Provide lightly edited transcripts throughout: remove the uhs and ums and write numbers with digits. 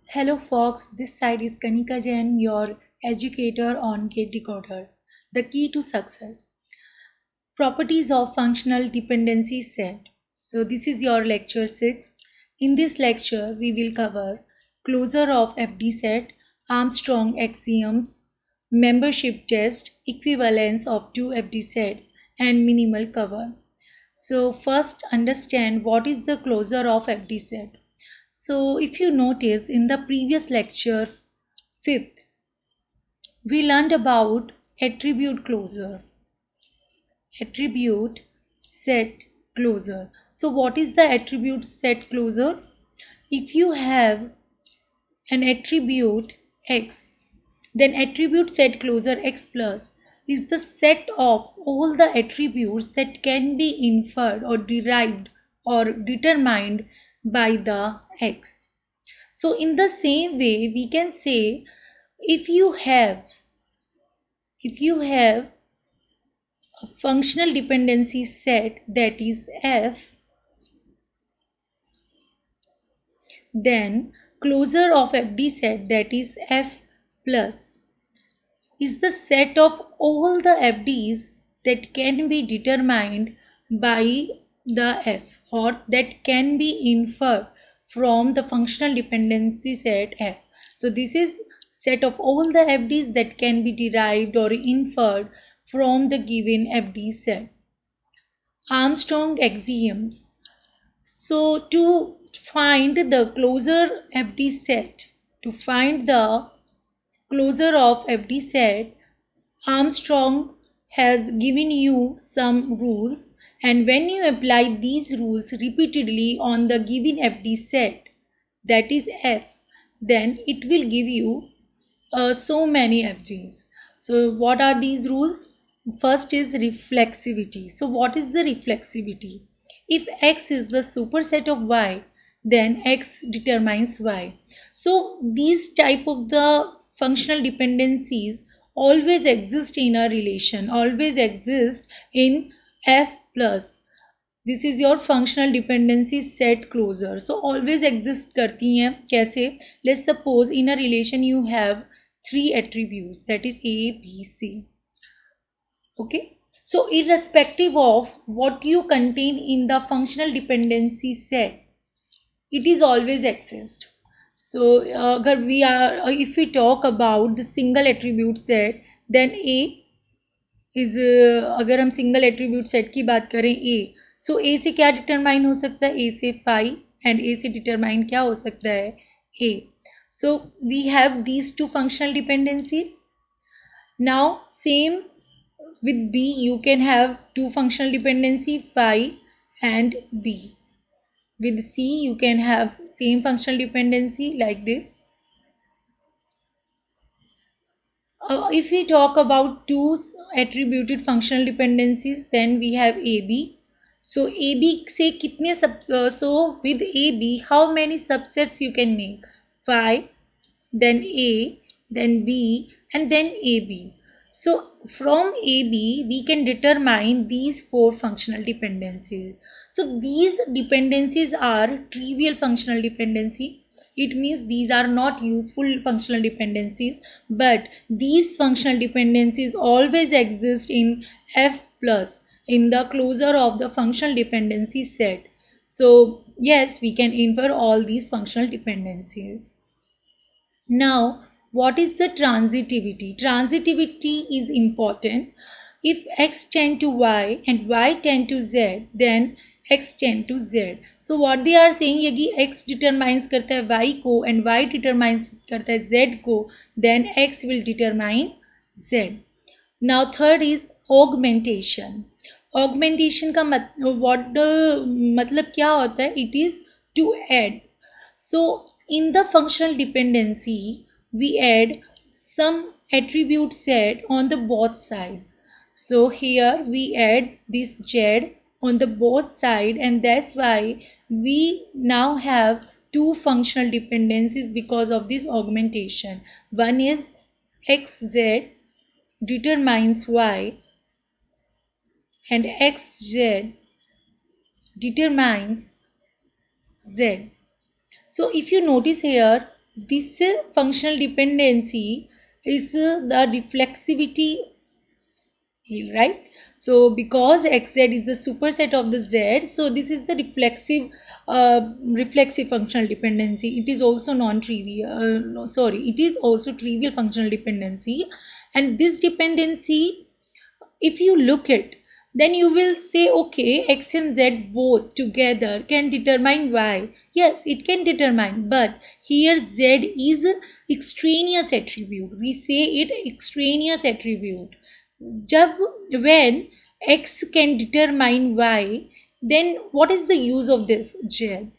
Hello folks, this side is Kanika Jain, your educator on gate decoders. The key to success. Properties of functional dependency set. So this is your lecture 6. In this lecture, we will cover closure of FD set, Armstrong axioms, membership test, equivalence of two FD sets, and minimal cover. So first understand what is the closure of FD set. So if you notice in the previous lecture 5th, we learned about attribute closure, attribute set closure. So what is the attribute set closure? If you have an attribute x, then attribute set closure x plus is the set of all the attributes that can be inferred or derived or determined by the x. So in the same way, we can say if you have a functional dependency set that is F, then closure of FD set that is F plus is the set of all the FDs that can be determined by the F or that can be inferred from the functional dependency set F. So this is set of all the FDs that can be derived or inferred from the given FD set. Armstrong axioms. So to find the closure FD set, to find the closure of FD set, Armstrong has given you some rules, and when you apply these rules repeatedly on the given FD set, that is F, then it will give you so many FDs. So what are these rules? First is reflexivity. So what is the reflexivity? If X is the superset of Y, then X determines Y. So these type of the functional dependencies always exist in a relation, always exist in F plus. This is your functional dependency set closure. So always exist करती हैं कैसे? Let's suppose in a relation you have three attributes, that is A, B, C. Okay. So irrespective of what you contain in the functional dependency set, it is always exist. So अगर we are if we talk about the single attribute set, then A is अगर हम single attribute set की बात करें ए, सो ए से क्या determine हो सकता है? ए से फाइव, एंड ए से डिटरमाइन क्या हो सकता है? A. So we have these two functional dependencies. Now same with B you can have two functional dependency phi and B. With C you can have same functional dependency like this. If we talk about two attributed functional dependencies, then we have AB. So AB से कितने so with AB how many subsets you can make? 5, then A, then B, and then AB. So from AB we can determine these four functional dependencies. So these dependencies are trivial functional dependency. It means these are not useful functional dependencies, but these functional dependencies always exist in F plus, in the closure of the functional dependency set. So yes, we can infer all these functional dependencies. Now, what is the transitivity? Transitivity is important. If x tend to y and y tend to z, then x tend to z. So what they are saying, यदि x determines करता है y को and y determines करता है z को, then x will determine z. Now third is augmentation. Augmentation का मतलब क्या होता है? It is to add. So in the functional dependency, we add some attribute set on the both side. So here we add this z on the both side, and that's why we now have two functional dependencies because of this augmentation. One is xz determines y and xz determines z. So if you notice here, This functional dependency is the reflexivity, right? So because xz is the superset of the z, so this is the reflexive functional dependency. It is also non-trivial, no, sorry, it is also trivial functional dependency. And this dependency, if you look at, then you will say, okay, x and z both together can determine y. Yes, it can determine, but here z is extraneous attribute. We say it extraneous attribute. जब when x can determine y, then what is the use of this z?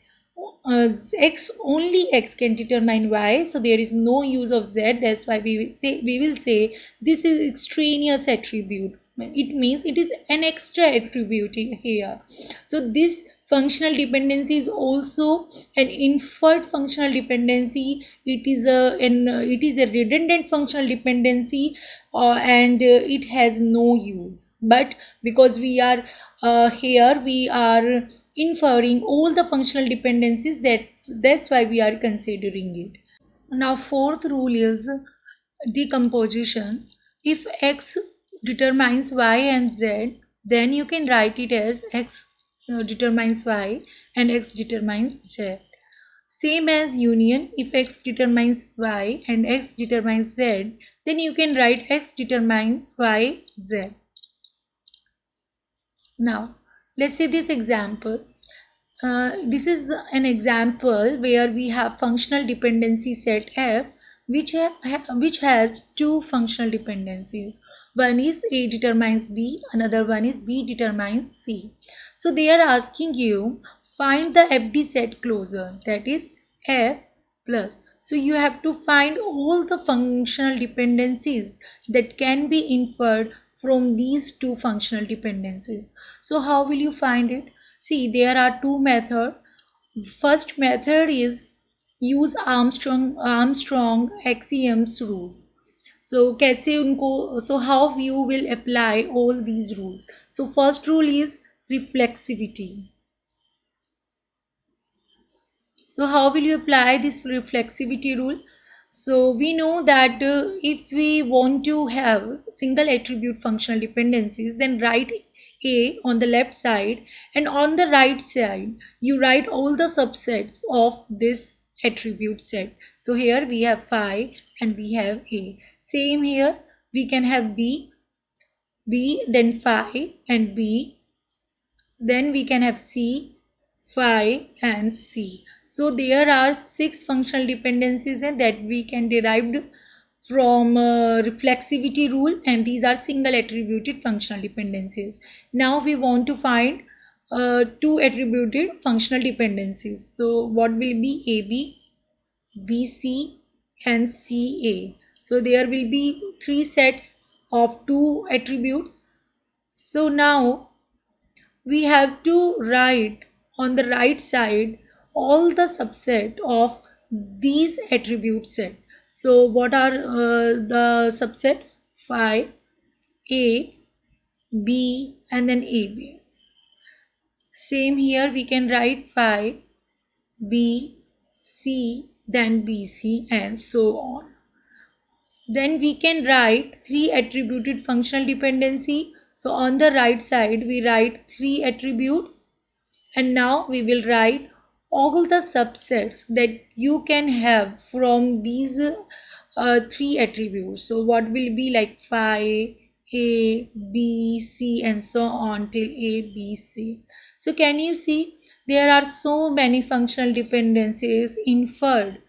X, only x can determine y, so there is no use of z. That's why we will say this is extraneous attribute. It means it is an extra attribute here. So this functional dependency is also an inferred functional dependency. It is a redundant functional dependency, and it has no use. But because we are here, we are inferring all the functional dependencies, that's why we are considering it. Now fourth rule is decomposition. If x determines y and z, then you can write it as x determines y and x determines z. Same as union, if x determines y and x determines z, then you can write x determines y, z. Now, let's say this example. This is an example where we have functional dependency set F, which has two functional dependencies. One is A determines B, another one is B determines C. So they are asking you, find the FD set closure, that is F plus. So you have to find all the functional dependencies that can be inferred from these two functional dependencies. So how will you find it? See, there are two methods. First method is use Armstrong axioms rules. So कैसे उनको, so how you will apply all these rules? So first rule is reflexivity. So how will you apply this reflexivity rule? So we know that if we want to have single attribute functional dependencies, then write A on the left side, and on the right side you write all the subsets of this attribute set. So here we have phi and we have A. Same here, we can have B, then phi and B, then we can have C, phi and C. So there are 6 functional dependencies that we can derive from reflexivity rule, and these are single attributed functional dependencies. Now we want to find two attributed functional dependencies. So what will be AB, BC and CA? So there will be 3 sets of 2 attributes. So now we have to write on the right side all the subset of these attribute set. So what are the subsets? Phi, A, B and then AB. Same here, we can write phi, B, C, then BC and so on. Then we can write 3 attributed functional dependency. So on the right side we write 3 attributes. And now we will write all the subsets that you can have from these 3 attributes. So what will be like phi, A, B, C and so on till A, B, C. So can you see there are so many functional dependencies inferred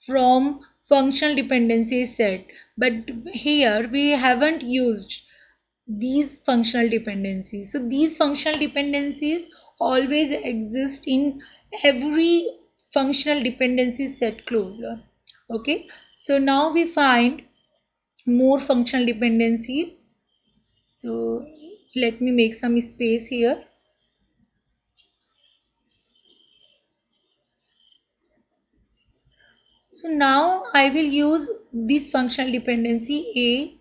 from functional dependency set, but here we haven't used these functional dependencies. So these functional dependencies always exist in every functional dependency set closure. Okay, so now we find more functional dependencies. So let me make some space here. So now I will use this functional dependency A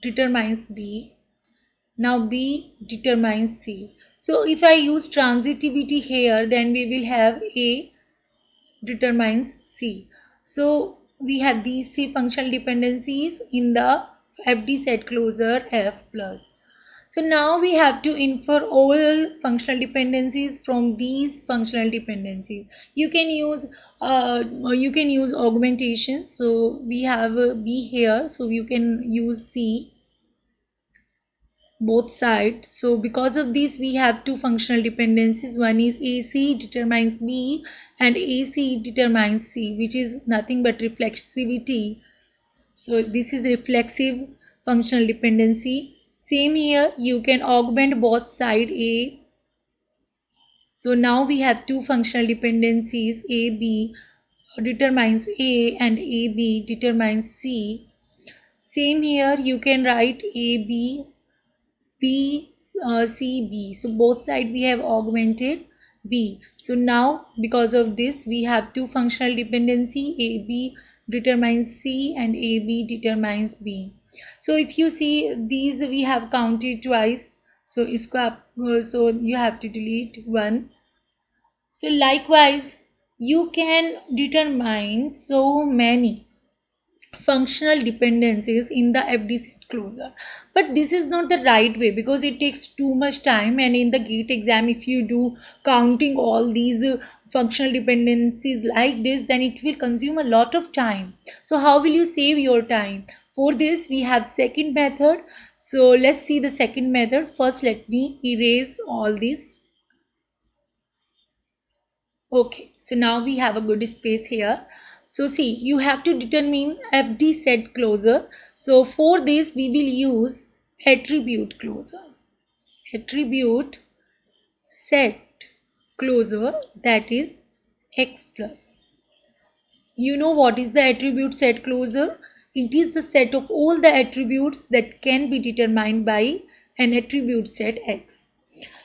determines B. Now B determines C. So if I use transitivity here, then we will have A determines C. So we have these three functional dependencies in the FD set closure F plus. So now we have to infer all functional dependencies from these functional dependencies. You can use augmentation. So we have B here, so you can use C both sides. So because of this we have two functional dependencies. One is AC determines B and AC determines C, which is nothing but reflexivity. So this is reflexive functional dependency. Same here, you can augment both side A. So now we have two functional dependencies. AB determines A and AB determines C. Same here, you can write AB B C B. So both side we have augmented B. So now because of this we have two functional dependency. AB determines C and AB determines B. So if you see these we have counted twice. So so you have to delete one. So likewise you can determine so many functional dependencies in the FD set closure, but this is not the right way because it takes too much time, and in the GATE exam if you do counting all these functional dependencies like this, then it will consume a lot of time. So how will you save your time? For this we have second method. So let's see the second method. First let me erase all this. Okay, so now we have a good space here. So see, you have to determine FD set closure. So for this, we will use attribute closure. Attribute set closure, that is X plus. You know what is the attribute set closure? It is the set of all the attributes that can be determined by an attribute set X.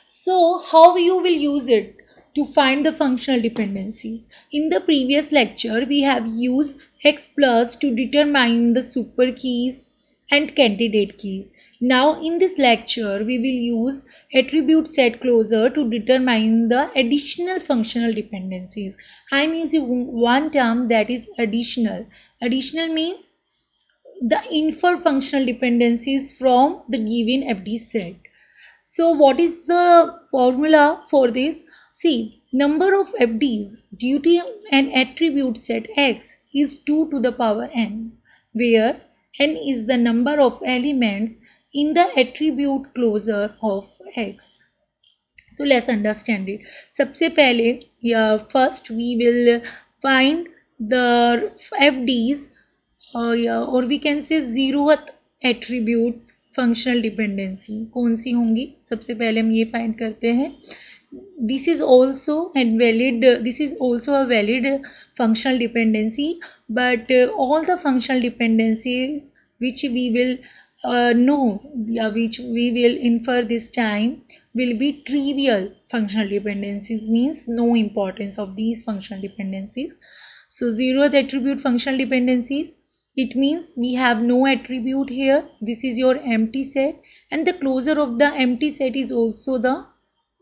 So how you will use it to find the functional dependencies? In the previous lecture, we have used X plus to determine the super keys and candidate keys. Now in this lecture, we will use attribute set closure to determine the additional functional dependencies. I am using one term, that is additional. Additional means the infer functional dependencies from the given FD set. So what is the formula for this? See, number of FDs due to an attribute set X is 2 to the power n, where n is the number of elements in the attribute closure of X. So let's understand it. सबसे पहले first we will find the FDs or we can say zeroth attribute functional dependency कौन सी होंगी. सबसे पहले हम ये find करते हैं. This is also a valid functional dependency, but all the functional dependencies which we will which we will infer this time will be trivial functional dependencies, means no importance of these functional dependencies. So zeroth attribute functional dependencies, it means we have no attribute here. This is your empty set, and the closure of the empty set is also the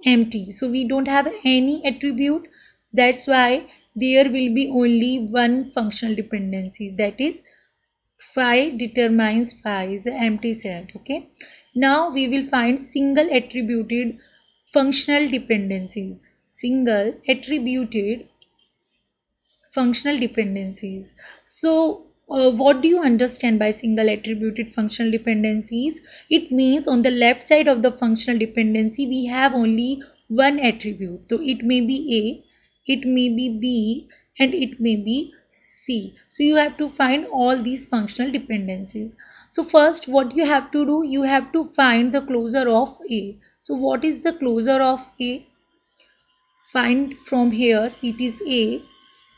empty. So we don't have any attribute. That's why there will be only one functional dependency, that is phi determines phi is an empty set. Okay. Now we will find single attributed functional dependencies. Single attributed functional dependencies. So what do you understand by single attributed functional dependencies? It means on the left side of the functional dependency we have only one attribute. So it may be A, it may be B, and it may be C. So you have to find all these functional dependencies. So first what you have to do, you have to find the closure of A. So what is the closure of A? Find from here, it is A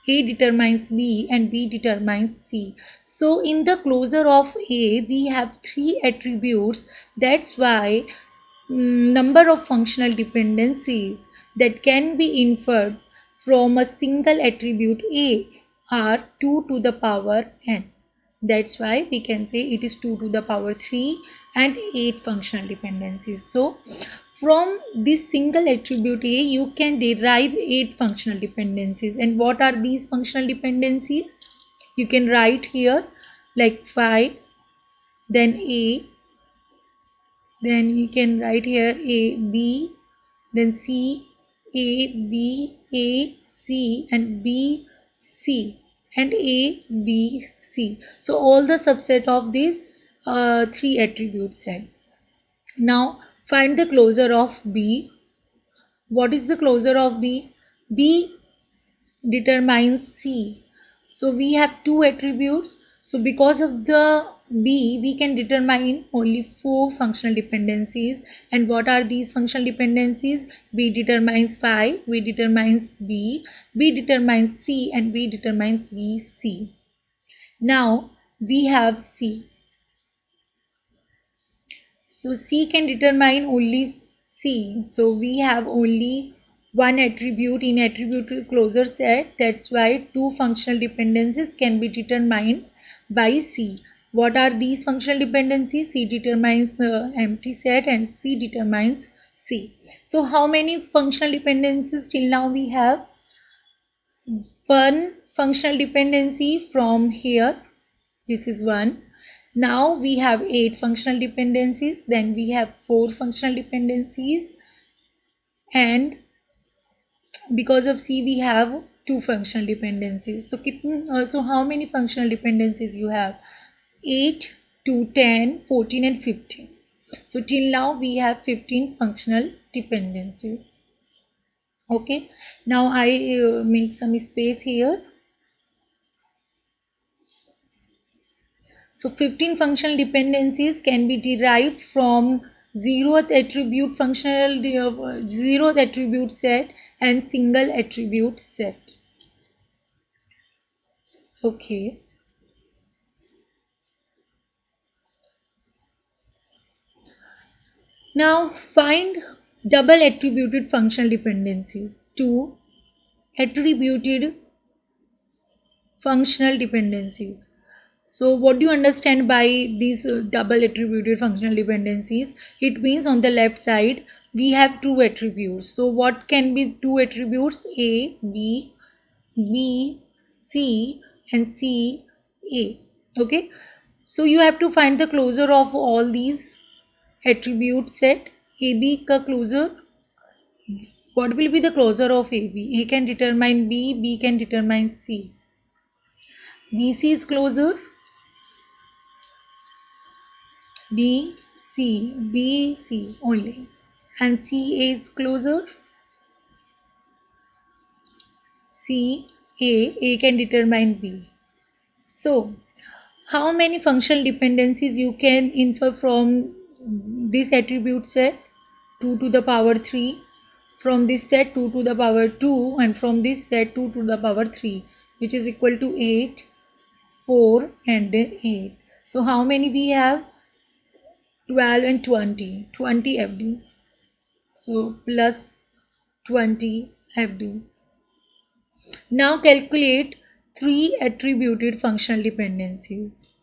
determines B and B determines C. So in the closure of A, we have three attributes. That's why number of functional dependencies that can be inferred from a single attribute A are 2 to the power n. That's why we can say it is 2 to the power 3 and 8 functional dependencies. So from this single attribute A, you can derive 8 functional dependencies. And what are these functional dependencies? You can write here like phi, then A, then you can write here A, B, then C, A, B, A, C, and B, C, and A, B, C. So all the subset of these three attribute set. Now find the closure of B. What is the closure of B? B determines C. So we have two attributes. So because of the B, we can determine only 4 functional dependencies. And what are these functional dependencies? B determines phi, B determines B determines C, and B determines BC. Now we have C. So C can determine only C. So we have only one attribute in attribute closure set. That's why two functional dependencies can be determined by C. What are these functional dependencies? C determines the empty set and C determines C. So how many functional dependencies till now we have? One functional dependency from here. This is one. Now we have 8 functional dependencies, then we have 4 functional dependencies, and because of C we have 2 functional dependencies. So how many functional dependencies you have? 8 to 10, 14 and 15. So till now we have 15 functional dependencies. Okay, now I make some space here. So 15 functional dependencies can be derived from zeroth attribute zeroth attribute set and single attribute set. Okay. Now find double attributed functional dependencies. Two attributed functional dependencies. So what do you understand by these double attributed functional dependencies? It means on the left side we have two attributes. So what can be two attributes? A, B, B, C and C, A. Okay. So you have to find the closure of all these attribute set. AB ka closure. What will be the closure of AB? A can determine B, B can determine C. BC's closure. B, C, B, C only. And C is closer. C, A can determine B. So, how many functional dependencies you can infer from this attribute set? 2 to the power 3. From this set 2 to the power 2, and from this set 2 to the power 3, which is equal to 8, 4 and 8. So, how many we have? 12 and 20. 20 FDs. So plus 20 FDs. Now calculate 3 attributed functional dependencies.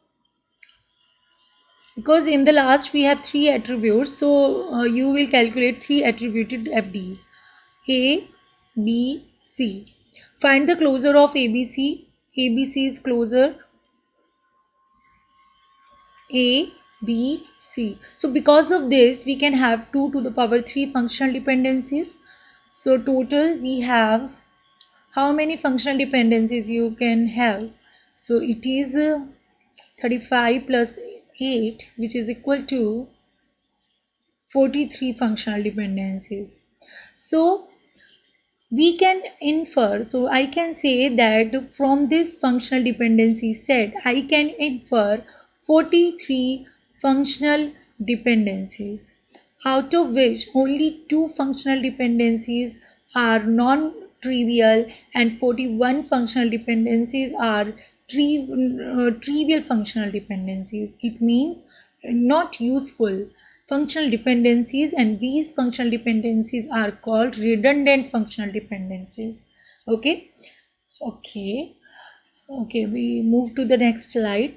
Because in the last we have 3 attributes, so you will calculate 3 attributed FDs. A, B, C. Find the closure of ABC. ABC is closure A, B, C. So because of this we can have 2 to the power 3 functional dependencies. So total we have how many functional dependencies you can have. So it is 35 plus 8, which is equal to 43 functional dependencies. So we can infer, so I can say that from this functional dependency set I can infer 43 functional dependencies, out of which only 2 functional dependencies are non-trivial and 41 functional dependencies are trivial functional dependencies. It means not useful functional dependencies, and these functional dependencies are called redundant functional dependencies. Okay. Okay, we move to the next slide.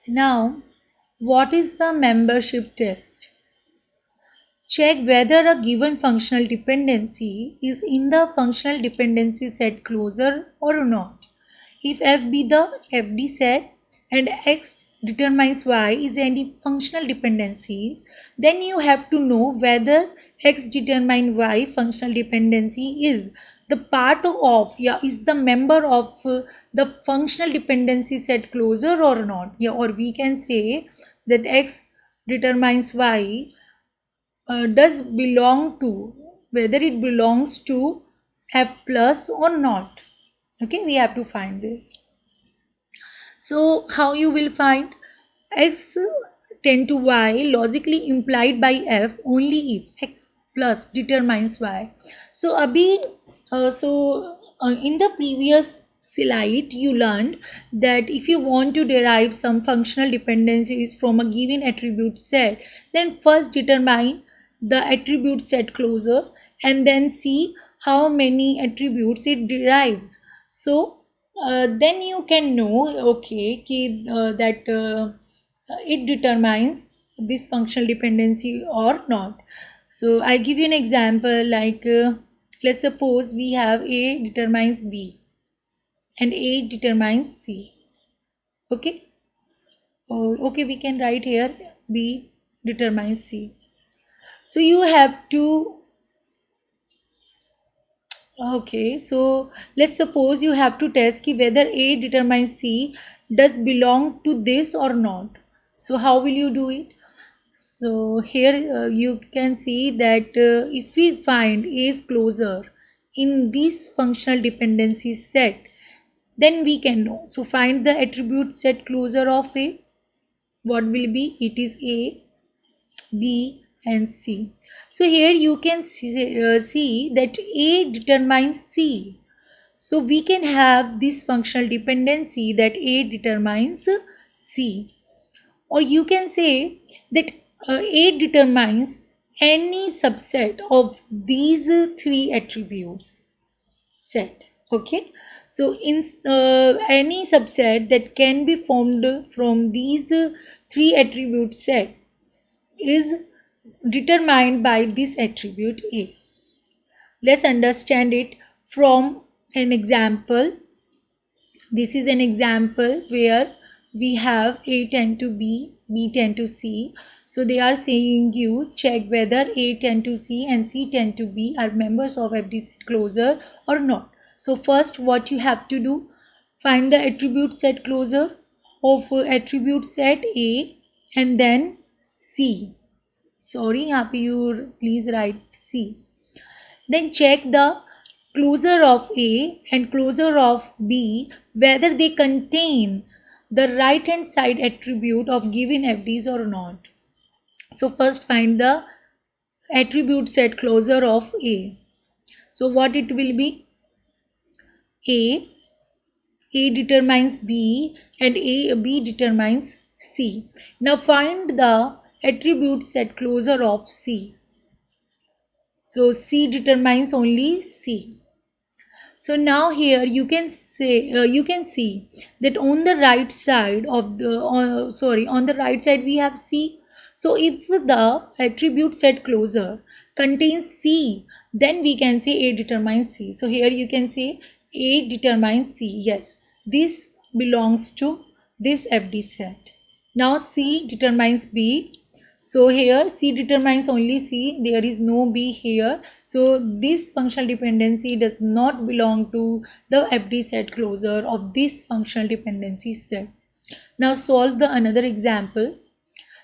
Now, what is the membership test? check whether a given functional dependency is in the functional dependency set closure or not. If F be the FD set and X determines Y is any functional dependencies, then you have to know whether X determine Y functional dependency is the part of, yeah, is the member of the functional dependency set closure or not. Yeah, or we can say that X determines Y does belong to, whether it belongs to F plus or not. Okay, we have to find this. So how you will find X tend to Y logically implied by F only if X plus determines Y. So abhi, in the previous slide you learned that if you want to derive some functional dependencies from a given attribute set, then first determine the attribute set closure and then see how many attributes it derives. So then you can know, okay, that it determines this functional dependency or not. So I give you an example, like let's suppose we have A determines B and A determines C. Okay. Okay, we can write here B determines C. So you have to, okay, so let's suppose you have to test ki whether A determines C does belong to this or not. So how will you do it? So here you can see that if we find A's closure in this functional dependency set, then we can know. So find the attribute set closure of A. What will be? It is A, B and C. So here you can see that A determines C. So we can have this functional dependency that A determines C. Or you can say that A determines any subset of these three attributes set. Okay. So in any subset that can be formed from these three attribute set is determined by this attribute A. Let's understand it from an example. This is an example where we have A tend to B, B tend to C. So they are saying you check whether A tend to C and C tend to B are members of FD set closure or not. So first what you have to do, find the attribute set closure of attribute set A and then C. Sorry, यहाँ पे you please write C. Then check the closure of A and closure of B whether they contain the right hand side attribute of given FDs or not. So first find the attribute set closure of A. So what it will be? A determines B and B determines C. Now find the attribute set closure of C. So C determines only C. So now here you can say you can see that on the right side of the on the right side we have C. So if the attribute set closure contains C, then we can say A determines C. So here you can say A determines C. Yes, this belongs to this FD set. Now C determines B. So here C determines only C, there is no B here. So this functional dependency does not belong to the FD set closure of this functional dependency set. Now solve the another example.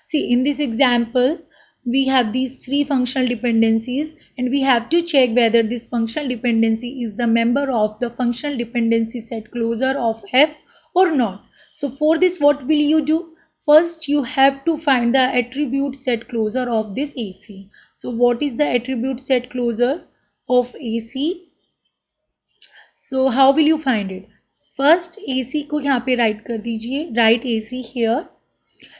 See, in this example we have these three functional dependencies and we have to check whether this functional dependency is the member of the functional dependency set closure of F or not. So for this what will you do? First you have to find the attribute set closure of this AC. So what is the attribute set closure of AC? So how will you find it? First AC को यहाँ पे write कर दीजिए, write AC here.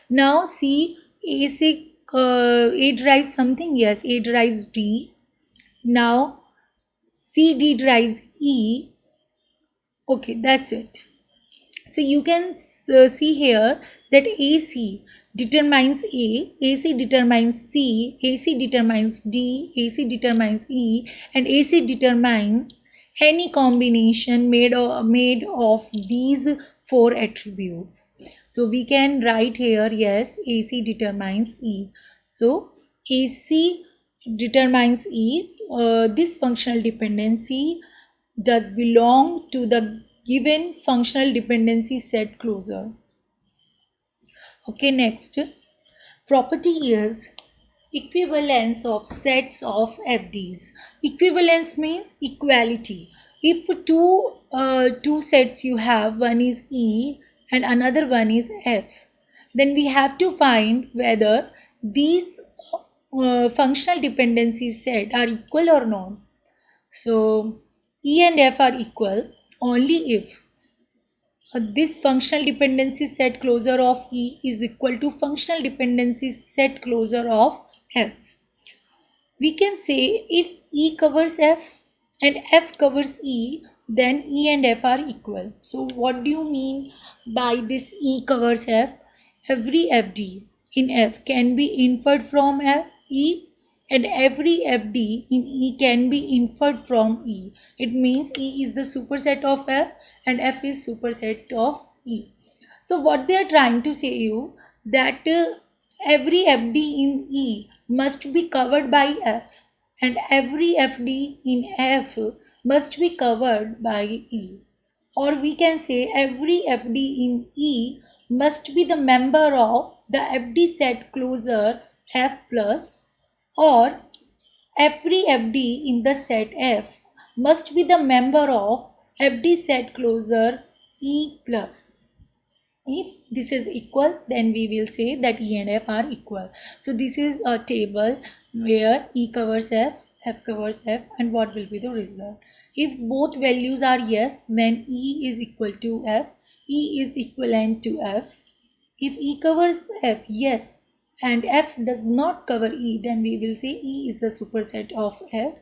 Now see, A derives something. Yes, A derives D. Now CD derives E. Okay, that's it. So you can see here that AC determines A, AC determines C, AC determines D, AC determines E, and AC determines any combination made of these four attributes. So we can write here, yes, AC determines E. So AC determines E. This functional dependency does belong to the given functional dependency set closure. Okay, next property is equivalence of sets of FDs. Equivalence means equality. If two sets you have, one is E and another one is F, then we have to find whether these functional dependencies set are equal or not. So E and F are equal only if this functional dependency set closure of E is equal to functional dependency set closure of F. We can say if E covers F and F covers E, then E and F are equal. So what do you mean by this E covers F? Every FD in F can be inferred from E, and every FD in E can be inferred from E. It means E is the superset of F and F is superset of E. So what they are trying to say you that every FD in E must be covered by F and every FD in F must be covered by E. Or we can say every FD in E must be the member of the FD set closure F plus, or every FD in the set F must be the member of FD set closure E plus. If this is equal, then we will say that E and F are equal. So this is a table where E covers F, F covers F, and what will be the result? If both values are yes, then E is equal to F, E is equivalent to F. If E covers F, yes, and F does not cover E, then we will say E is the superset of F.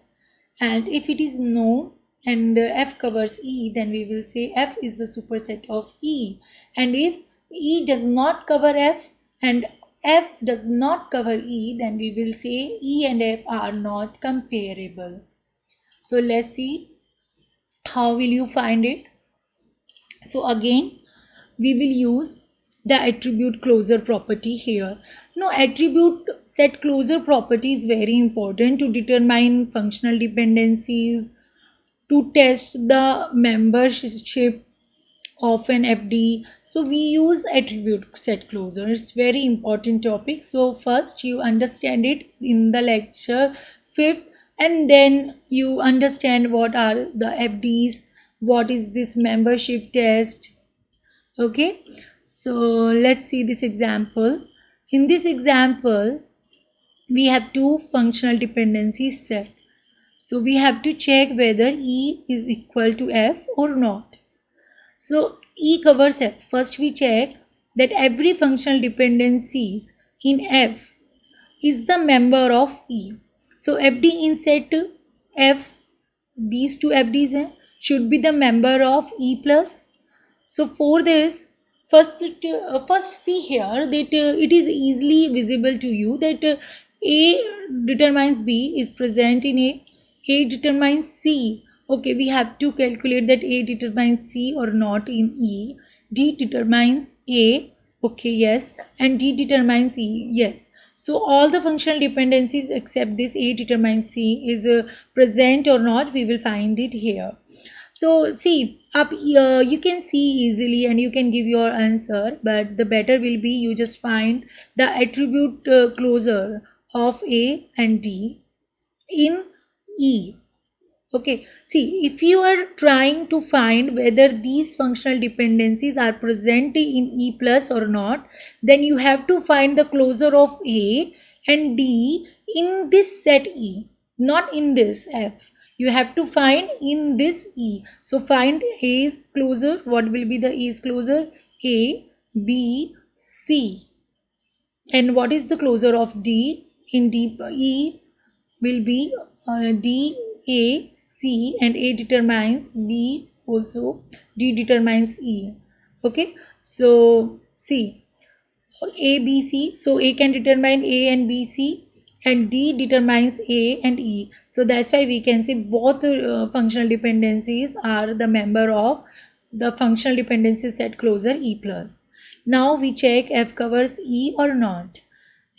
And if it is no and F covers E, then we will say F is the superset of E. And if E does not cover F and F does not cover E, then we will say E and F are not comparable. So let's see how will you find it. So again we will use the attribute closure property here. Now attribute set closure property is very important to determine functional dependencies, to test the membership of an FD. So we use attribute set closure. It's very important topic. So first you understand it in the lecture 5th, and then you understand what are the FDs, what is this membership test. Okay, so let's see this example. In this example we have two functional dependencies set. So we have to check whether E is equal to F or not. So E covers F. First we check that every functional dependencies in F is the member of E. So FD in set F, these two FDs should be the member of E plus. So for this, first see here that it is easily visible to you that A determines B is present in A determines C. Okay, we have to calculate that A determines C or not in E. D determines A. Okay, yes, and D determines E. Yes. So all the functional dependencies except this A determines C is present or not, we will find it here. So see up here you can see easily and you can give your answer, but the better will be you just find the attribute closure of A and D in E. Okay, see if you are trying to find whether these functional dependencies are present in E plus or not, then you have to find the closure of A and D in this set E, not in this F. You have to find in this E. So find A's closure. What will be the A's closure? A, B, C. And what is the closure of D? In D, E will be D, A, C, and A determines B also, D determines E. Okay, so see A, B, C. So A can determine A and B, C, and D determines A and E. So that's why we can say both functional dependencies are the member of the functional dependency set closure E plus. Now we check F covers E or not.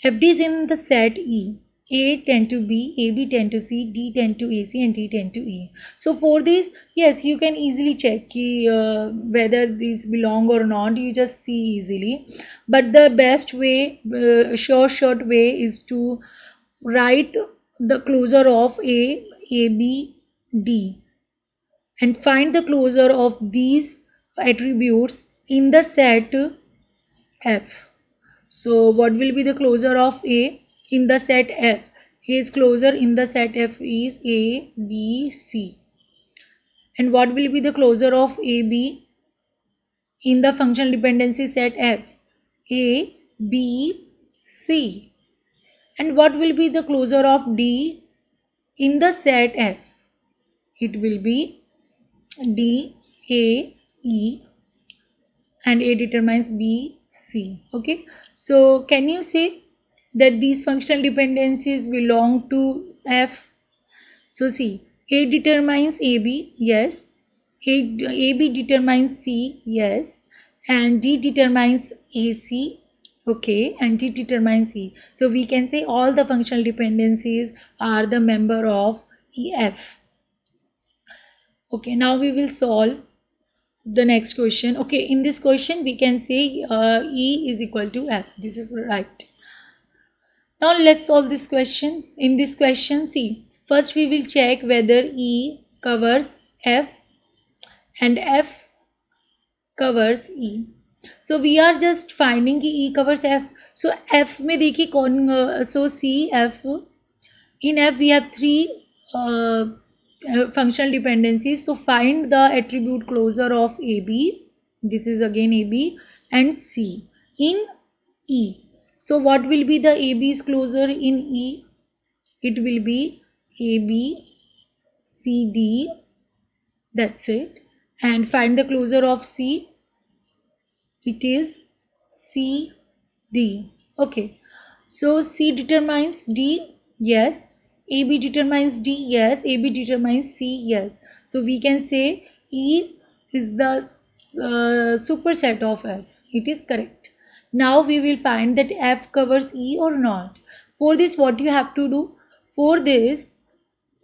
FD is in the set E. A tend to B, AB tend to C, D tend to AC, and D tend to E. So for this, yes, you can easily check whether these belong or not. You just see easily. But the best way, short way, is to write the closure of A, AB, D, and find the closure of these attributes in the set F. So what will be the closure of A in the set F? His closure in the set F is A, B, C. And what will be the closure of AB in the functional dependency set F? A, B, C. And what will be the closure of D in the set F? It will be D, A, E, and A determines B, C. Okay. So can you say that these functional dependencies belong to F? So see, A determines AB, yes. AB determines C, yes. And D determines AC, okay. And D determines E. So we can say all the functional dependencies are the member of EF. Okay, now we will solve the next question. Okay, in this question we can say E is equal to F. This is right. Now let's solve this question. In this question, see, first we will check whether E covers F and F covers E. So we are just finding कि E covers F. So F में देखिए कौन so C F, in F we have three functional dependencies. So find the attribute closure of AB. This is again AB and C in E. So what will be the AB's closure in E? It will be AB, CD. That's it. And find the closure of C. It is C, D. Okay. So C determines D. Yes. AB determines D. Yes. AB determines C. Yes. So we can say E is the superset of F. It is correct. Now we will find that F covers E or not. For this, what you have to do? For this,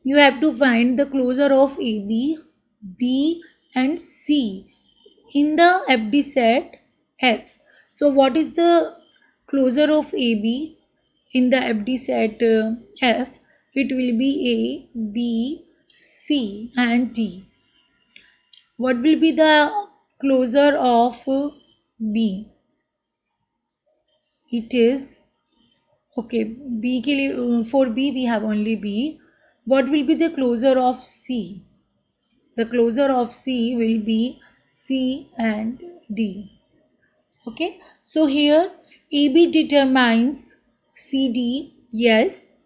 you have to find the closure of AB, B, and C in the FD set F. So what is the closure of AB in the FD set F? It will be A, B, C, and D. What will be the closure of B? It is, okay, B के लिए for B we have only B. What will be the closure of C? The closure of C will be C and D. Okay, so here AB determines CD, yes.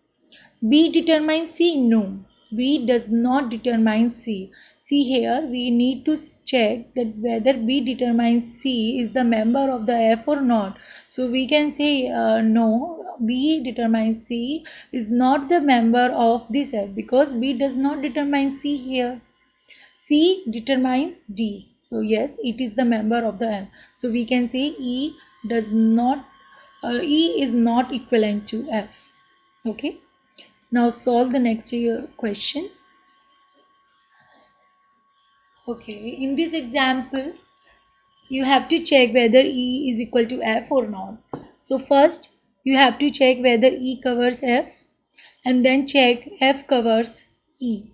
B determines C, no. B does not determine C. See here, we need to check that whether B determines C is the member of the F or not. So we can say no, B determines C is not the member of this F because B does not determine C here. C determines D. So yes, it is the member of the F. So we can say E does not, E is not equivalent to F. Okay. Now solve the next question. Okay, in this example, you have to check whether E is equal to F or not. So first, you have to check whether E covers F and then check F covers E.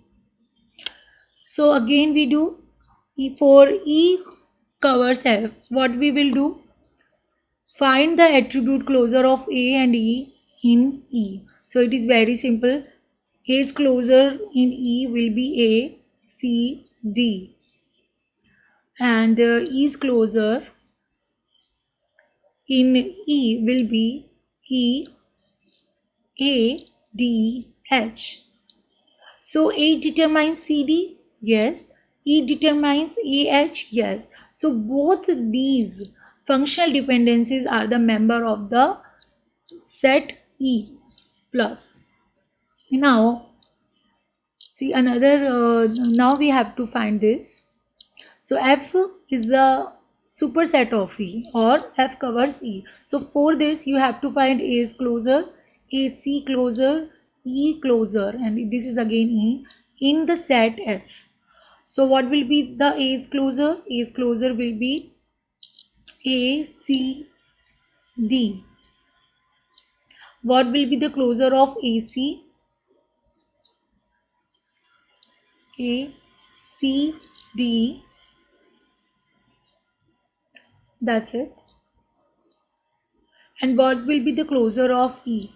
So again we do for E covers F. What we will do? Find the attribute closure of A and E in E. So it is very simple. A's closure in E will be A, C, D. And E's closure in E will be E, A, D, H. So A determines CD, yes. E determines AH, yes. So both these functional dependencies are the member of the set E plus. Now see another, now we have to find this. So F is the superset of E, or F covers E. So for this you have to find A is closer, A C closer, E closer, and this is again E in the set F. So what will be the A is closer? A is closer will be A C D. What will be the closer of AC? A C D. That's it. And what will be the closer of E?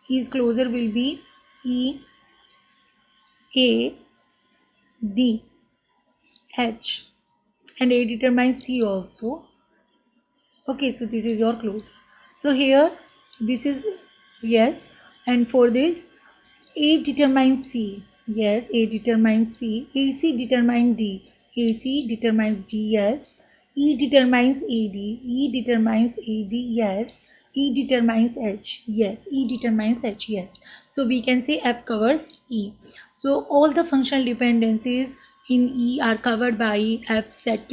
E's closer will be E A D H, and A determines C also. Okay, so this is your closer. So here this is yes, and for this A determines C. Yes, A determines C. AC determines D. AC determines D. Yes. E determines AD. E determines AD. Yes. E determines H. Yes. E determines H. Yes. So we can say F covers E. So all the functional dependencies in E are covered by F set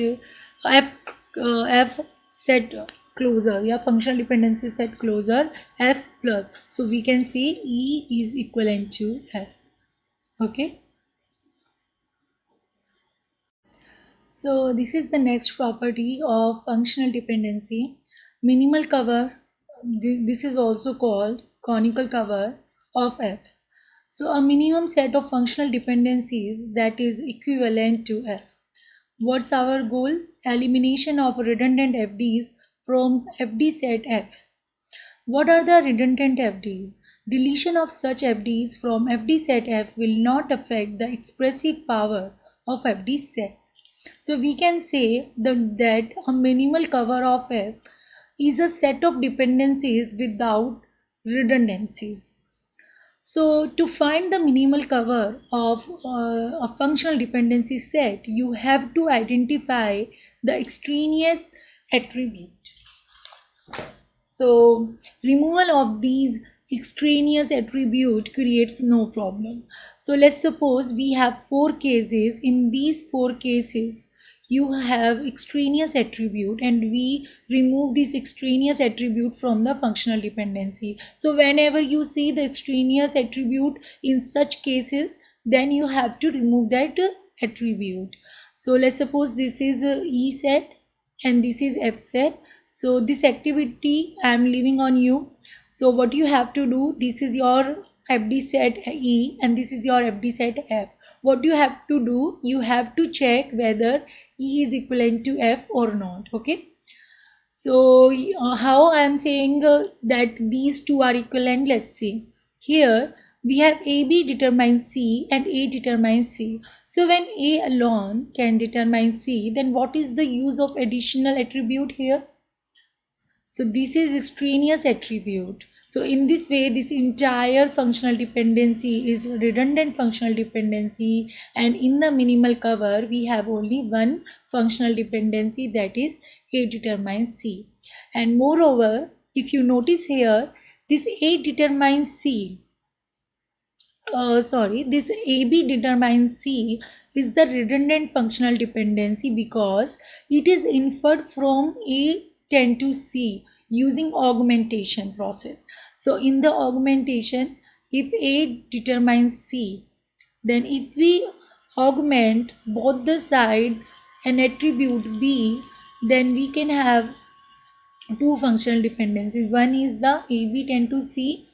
F set closer. Yeah, functional dependency set closer F plus. So we can say E is equivalent to F. Okay. So this is the next property of functional dependency. Minimal cover. This is also called conical cover of F. So a minimum set of functional dependencies that is equivalent to F. What's our goal? Elimination of redundant FDs from FD set F. What are the redundant FDs? Deletion of such FDs from FD set F will not affect the expressive power of FD set. So we can say that a minimal cover of F is a set of dependencies without redundancies. So to find the minimal cover of a functional dependency set, you have to identify the extraneous attribute. So removal of these extraneous attribute creates no problem. So let's suppose we have 4 cases. In these 4 cases, you have extraneous attribute, and we remove this extraneous attribute from the functional dependency. So whenever you see the extraneous attribute in such cases, then you have to remove that attribute. So let's suppose this is E set and this is F set. So this activity I am leaving on you. So what you have to do, this is your FD set E and this is your FD set F. What you have to do, you have to check whether E is equivalent to F or not. Okay. So how I am saying that these two are equivalent, let's see. Here we have AB determines C and A determines C. So when A alone can determine C, then what is the use of additional attribute here? So this is extraneous attribute. So in this way, this entire functional dependency is redundant functional dependency, and in the minimal cover, we have only one functional dependency, that is A determines C. And moreover, if you notice here, this A determines C, this AB determines C is the redundant functional dependency because it is inferred from A tend to C using augmentation process. So in the augmentation, if A determines C, then if we augment both the side and attribute B, then we can have two functional dependencies. One is the AB tend to C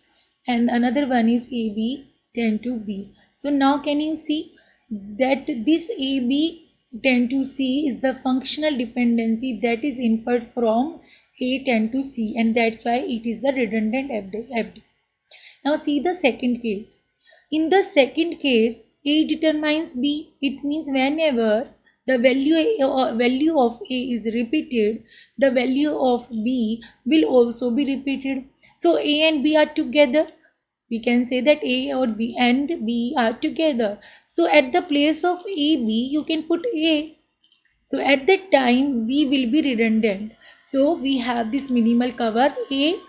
and another one is AB tend to B. So now can you see that this AB tend to C is the functional dependency that is inferred from A tend to C, and that's why it is the redundant FD. Now see the second case. In the second case, A determines B. It means whenever the value of A is repeated, the value of B will also be repeated. So A and B are together. We can say that A or B and B are together. So at the place of A, B, you can put A. So at that time, B will be redundant. So we have this minimal cover A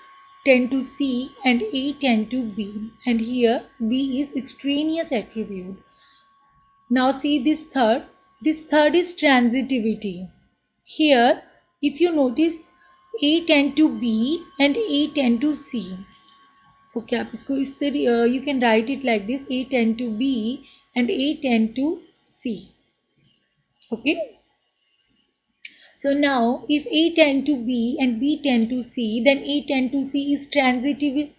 tend to C and A tend to B, and here B is extraneous attribute. Now see this third. This third is transitivity. Here, if you notice, A tend to B and A tend to C. Okay, आप इसको इस तरह you can write it like this: A tend to B and A tend to C. Okay. So now, if A tend to B and B tend to C, then A tend to C is transitive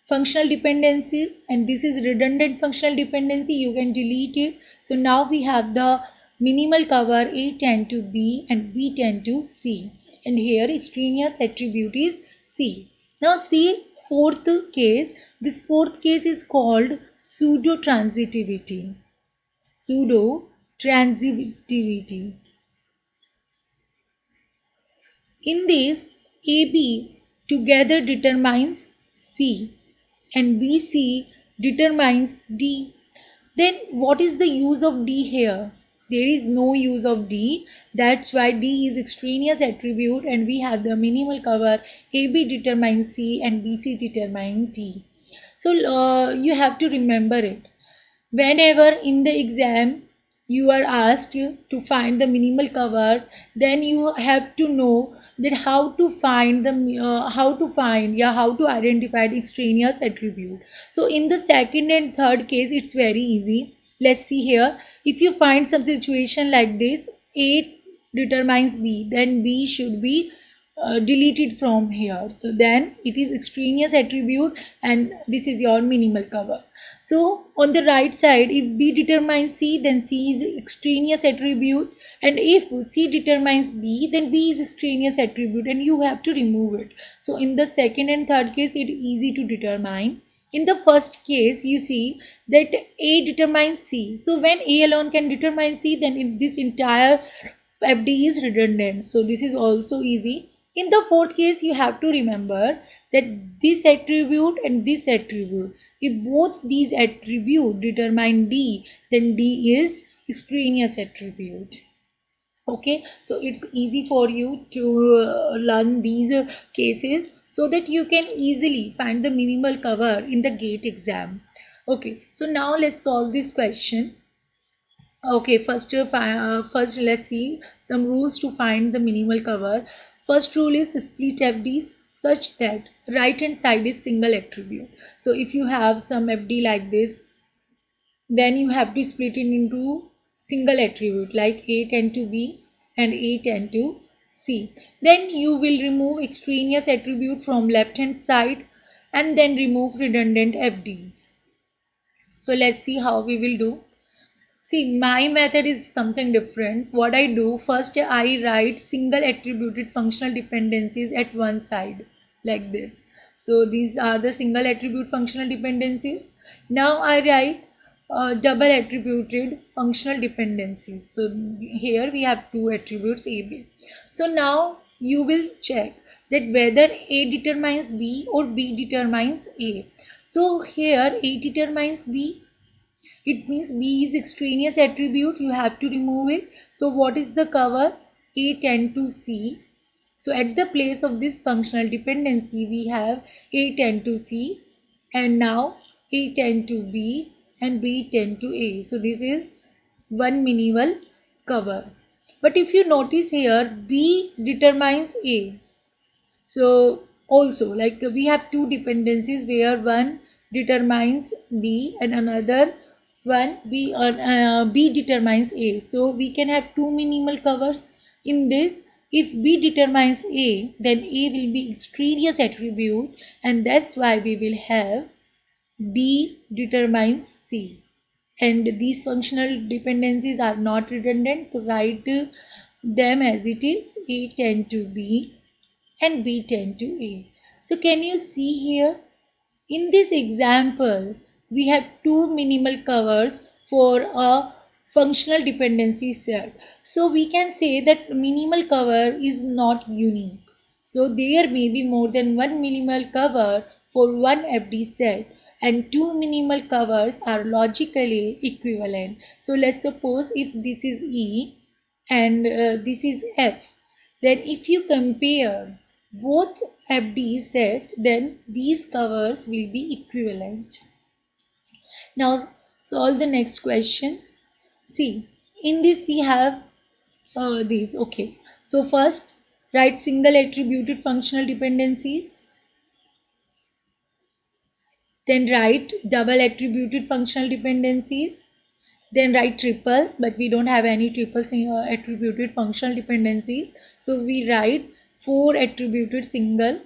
functional dependency, and this is redundant functional dependency. You can delete it. So now we have the minimal cover A tend to B and B tend to C, and here extraneous attribute is C. Now see fourth case. This fourth case is called pseudo transitivity. Pseudo transitivity. In this, AB together determines C and BC determines D. Then what is the use of D here? There is no use of D. That's why D is extraneous attribute, and we have the minimal cover AB determines C and BC determines D. So you have to remember it. Whenever in the exam you are asked to find the minimal cover, then you have to know that how to find the how to identify the extraneous attribute. So in the second and third case it's very easy. Let's see here. If you find some situation like this, A determines B, then B should be deleted from here. So then it is extraneous attribute, and this is your minimal cover. So on the right side, if B determines C, then C is extraneous attribute, and if C determines B, then B is extraneous attribute, and you have to remove it. So in the second and third case, it is easy to determine. In the first case, you see that A determines C. So when A alone can determine C, then this entire FD is redundant. So this is also easy. In the fourth case, you have to remember that this attribute and this attribute, if both these attributes determine D, then D is extraneous attribute. Okay, so it's easy for you to learn these cases so that you can easily find the minimal cover in the GATE exam. Okay, so now let's solve this question. Okay, first let's see some rules to find the minimal cover. First rule is split FDs such that right hand side is single attribute. So if you have some FD like this, then you have to split it into single attribute like A tend to B and A tend to C. Then you will remove extraneous attribute from left hand side and then remove redundant FDs. So let's see how we will do. See, my method is something different. What I do, first I write single attributed functional dependencies at one side like this. So these are the single attribute functional dependencies. Now I write double attributed functional dependencies. So here we have two attributes A, B. So now you will check that whether A determines B or B determines A. So here A determines B, it means B is extraneous attribute, you have to remove it. So what is the cover? A tend to C. So at the place of this functional dependency, we have A tend to C, and now A tend to B and B tend to A. So this is one minimal cover. But if you notice here, B determines A. So also, like we have two dependencies where one determines B and another one B determines A. So we can have two minimal covers. In this, if B determines A, then A will be extraneous attribute, and that's why we will have B determines C. And these functional dependencies are not redundant, so write them as it is. A tend to B and B tend to A. So can you see here? In this example, we have two minimal covers for a functional dependency set. So we can say that minimal cover is not unique. So there may be more than one minimal cover for one FD set, and two minimal covers are logically equivalent. So let's suppose if this is E and this is F. then if you compare both FD set, then these covers will be equivalent. Now solve the next question. See, in this we have these. Okay, so first write single attributed functional dependencies, then write double attributed functional dependencies, then write triple, but we don't have any triple attributed functional dependencies, so we write four attributed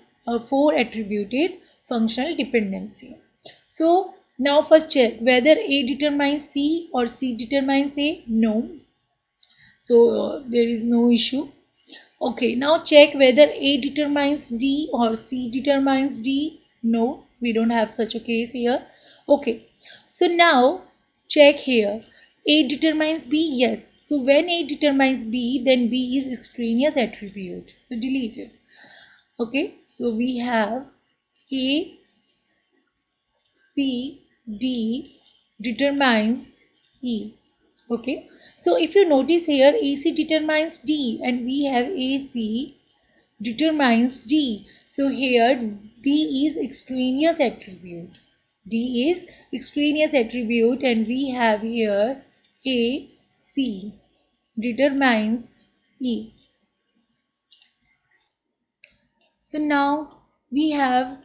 functional dependency. So now first check whether A determines C or C determines A. No, so there is no issue. Okay, now check whether A determines D or C determines D. No, we don't have such a case here. Okay, so now check here. A determines B, yes. So when A determines B, then B is extraneous attribute. So delete it. Okay, so we have A, C, D determines E. Okay, so if you notice here, AC determines D and we have AC determines D. So here D is extraneous attribute. D is extraneous attribute and we have here AC determines E. So now we have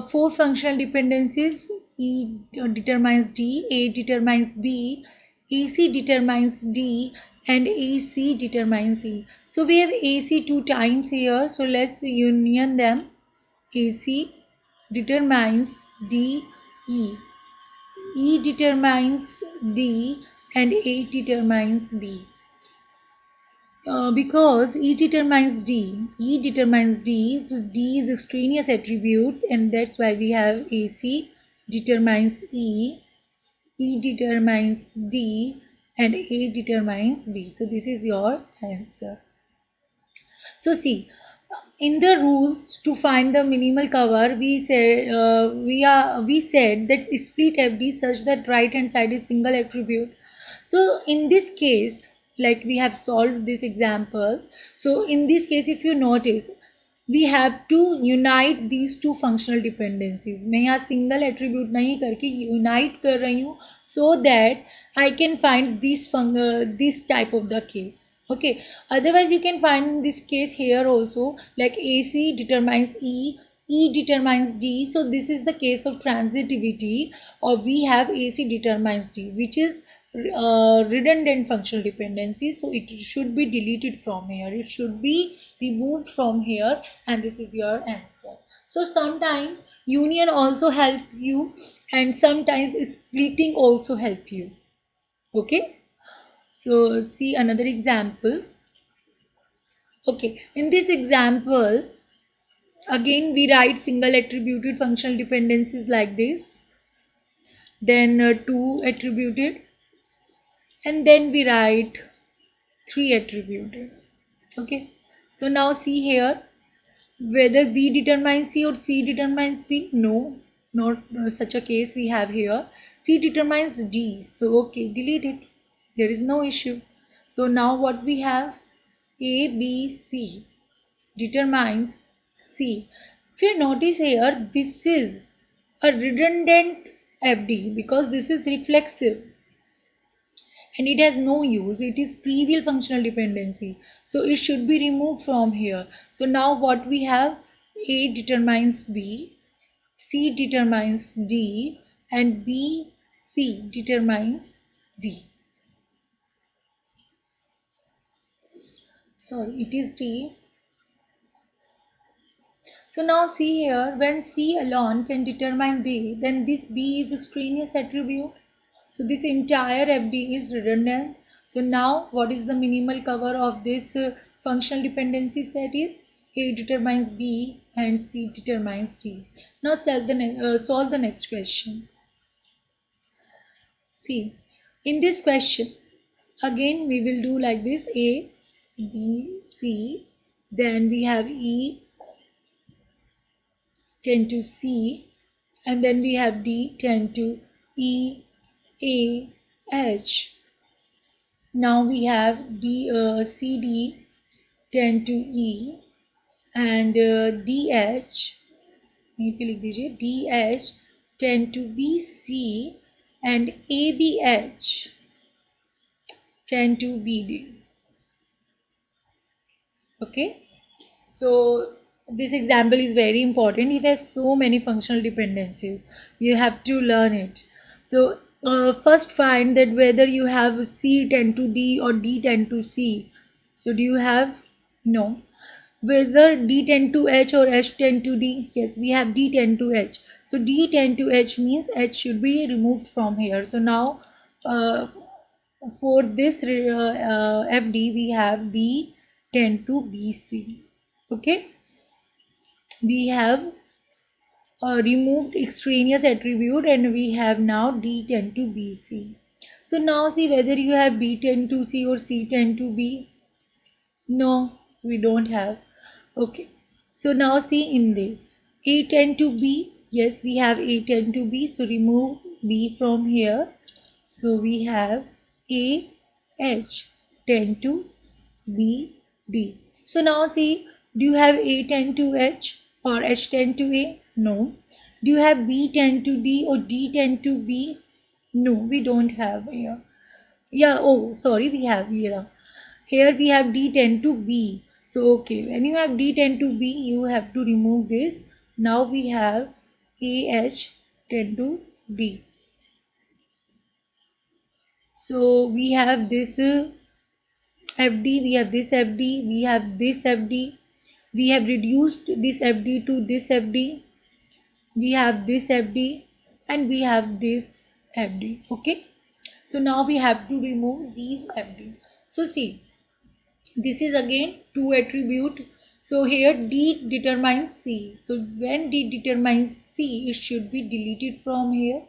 four functional dependencies. E determines D, A determines B, AC determines D, and AC determines E. So we have AC two times here. So let's union them. AC determines D, E. E determines D, and A determines B. Because E determines D, so D is extraneous attribute, and that's why we have AC determines E determines D, and A determines B. So this is your answer. So see, in the rules to find the minimal cover, we said that split FD such that right hand side is single attribute. So in this case, like we have solved this example, so in this case if you notice, we have to unite these two functional dependencies. मैं यहाँ single attribute नहीं करके unite कर रही हूँ so that I can find this type of the case. Okay, otherwise you can find this case here also, like AC determines E determines D. So this is the case of transitivity, or we have AC determines D, which is redundant functional dependency. So it should be deleted from here. It should be removed from here, and this is your answer. So sometimes union also help you, and sometimes splitting also help you. Okay. So see another example. Okay, in this example, again we write single attributed functional dependencies like this, then two attributed, and then we write three attributed. Okay, so now see here whether B determines C or C determines B. No, not such a case we have here. C determines D. So okay, delete it. There is no issue. So now what we have, A, B, C determines C. If you notice here, this is a redundant FD because this is reflexive and it has no use. It is trivial functional dependency, so it should be removed from here. So now what we have, A determines B, C determines D, and B, C determines D. Sorry, it is D. So now see here, when C alone can determine D, then this B is extraneous attribute. So this entire FD is redundant. So now what is the minimal cover of this functional dependency set is A determines B and C determines D. Now solve the next question. See, in this question, again we will do like this: A, B, C, then we have E tend to C, and then we have D tend to E, A, H. Now we have D, C, D tend to E and DH, यहीं पे लिख दीजिए DH tend to BC and ABH tend to BD. Okay, so this example is very important. It has so many functional dependencies. You have to learn it. So first find that whether you have C tend to D or D tend to C. So do you have? No. Whether D tend to H or H tend to D? Yes, we have D tend to H. So D tend to H means H should be removed from here. So now uh, for this FD we have D tend to BC. Okay, we have removed extraneous attribute and we have now D tend to BC. So now see whether you have B tend to C or C tend to B. No, we don't have. Okay, so now see in this A tend to B. Yes, we have A tend to B. So remove B from here. So we have A H tend to B D. So now see, do you have A tend to H or H tend to A? No. Do you have B tend to D or D tend to B? No, we don't have here. Yeah, oh, sorry, we have here. Here we have D tend to B. So, okay, when you have D tend to B, you have to remove this. Now we have AH tend to D. So, we have this FD, we have this FD, we have this FD. We have reduced this FD to this FD. We have this FD and we have this FD. Okay. So, now we have to remove these FD. So, see. This is again two attribute. So here D determines C. So when D determines C, it should be deleted from here.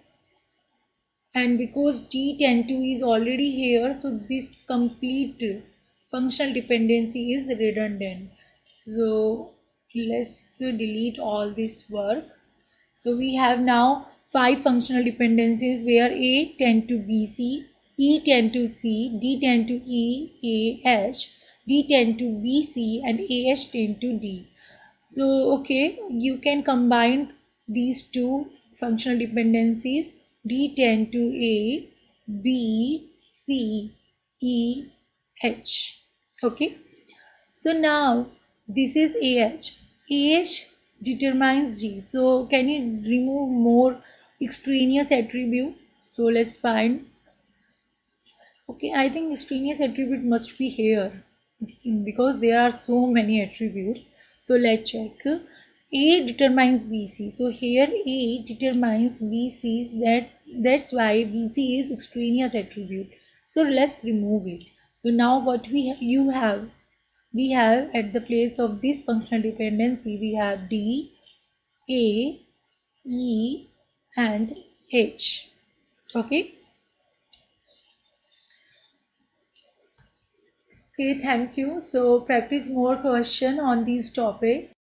And because D tend to is already here, so this complete functional dependency is redundant. So let's delete all this work. So we have now 5 functional dependencies where A tend to BC, E tend to C, D tend to E, AH, D tend to BC and AH tend to D. So okay, you can combine these two functional dependencies. D tend to A, B, C, E, H. Okay. So now this is AH. AH determines G. So can you remove more extraneous attribute? So let's find. Okay, I think extraneous attribute must be here because there are so many attributes. So let's check. A determines BC. So here A determines BC. That's why BC is extraneous attribute. So let's remove it. So now what you have, we have at the place of this functional dependency we have D, A, E and H. Okay. Okay, thank you. So practice more question on these topics.